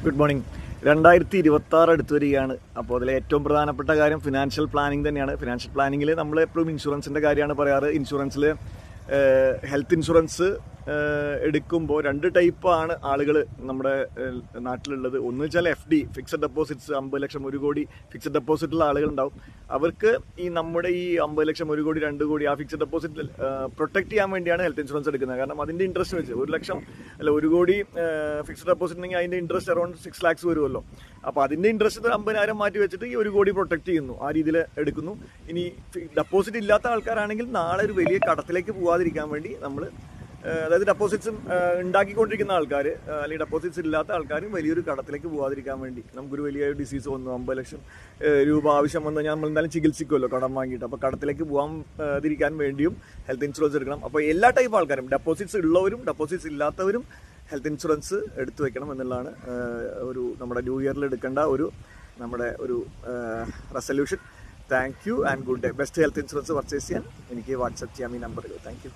Good morning. 2026 അടുത്ത് വരികയാണ്. അപ്പോൾ അതിലെ ഏറ്റവും പ്രധാനപ്പെട്ട കാര്യം ഫിനാൻഷ്യൽ പ്ലാനിങ് തന്നെയാണ്. ഫിനാൻഷ്യൽ പ്ലാനിങ്ങിൽ നമ്മൾ എപ്പോഴും ഇൻഷുറൻസിൻ്റെ കാര്യമാണ് പറയാറ്. ഇൻഷുറൻസിൽ ഹെൽത്ത് ഇൻഷുറൻസ് എടുക്കുമ്പോൾ 2 ടൈപ്പാണ് ആളുകൾ നമ്മുടെ നാട്ടിലുള്ളത്. ഒന്ന് വെച്ചാൽ FD, ഫിക്സഡ് ഡെപ്പോസിറ്റ്സ്, 50 ലക്ഷം 1 കോടി ഫിക്സഡ് ഡെപ്പോസിറ്റുള്ള ആളുകളുണ്ടാവും. അവർക്ക് ഈ നമ്മുടെ ഈ 50 ലക്ഷം 1 കോടി 2 കോടി ആ ഫിക്സഡ് ഡെപ്പോസിറ്റ് പ്രൊട്ടക്ട് ചെയ്യാൻ വേണ്ടിയാണ് ഹെൽത്ത് ഇൻഷുറൻസ് എടുക്കുന്നത്. കാരണം അതിൻ്റെ ഇൻട്രസ്റ്റ് വെച്ച് 1 ലക്ഷം അല്ല 1 കോടി ഫിക്സഡ് ഡെപ്പോസിറ്റ് ഉണ്ടെങ്കിൽ അതിൻ്റെ ഇൻട്രസ്റ്റ് അറൗണ്ട് 6 lakhs വരുമല്ലോ. അപ്പോൾ അതിൻ്റെ ഇൻട്രസ്റ്റ് 50,000 മാറ്റി വെച്ചിട്ട് ഈ 1 കോടി പ്രൊട്ടക്ട് ചെയ്യുന്നു, ആ രീതിയിൽ എടുക്കുന്നു. ഇനി ഡെപ്പോസിറ്റ് ഇല്ലാത്ത ആൾക്കാരാണെങ്കിൽ നാളെ ഒരു വലിയ കടത്തിലേക്ക് പോകാതിരിക്കാൻ വേണ്ടി നമ്മൾ, അതായത് ഡെപ്പോസിറ്റ്സ് ഉണ്ടാക്കിക്കൊണ്ടിരിക്കുന്ന ആൾക്കാർ അല്ലെങ്കിൽ ഡെപ്പോസിറ്റ്സ് ഇല്ലാത്ത ആൾക്കാരും വലിയൊരു കടത്തിലേക്ക് പോകാതിരിക്കാൻ വേണ്ടി, നമുക്കൊരു വലിയ ഡിസീസ് വന്നു 50 ലക്ഷം രൂപ ആവശ്യം വന്നു കഴിഞ്ഞാൽ നമ്മൾ എന്തായാലും ചികിത്സിക്കുമല്ലോ കടം വാങ്ങിയിട്ട്. അപ്പോൾ കടത്തിലേക്ക് പോകാതിരിക്കാൻ വേണ്ടിയും ഹെൽത്ത് ഇൻഷുറൻസ് എടുക്കണം. അപ്പോൾ എല്ലാ ടൈപ്പ് ആൾക്കാരും, ഡെപ്പോസിറ്റ്സ് ഉള്ളവരും ഡെപ്പോസിറ്റ്സ് ഇല്ലാത്തവരും ഹെൽത്ത് ഇൻഷുറൻസ് എടുത്തു വെക്കണം എന്നുള്ളതാണ് ഒരു നമ്മുടെ ന്യൂ ഇയറിൽ എടുക്കേണ്ട നമ്മുടെ ഒരു resolution. Thank you and good day. Best health insurance purchase ചെയ്യാൻ എനിക്ക് വാട്സപ്പ് ചെയ്യാം ഈ നമ്പറിൽ. Thank you.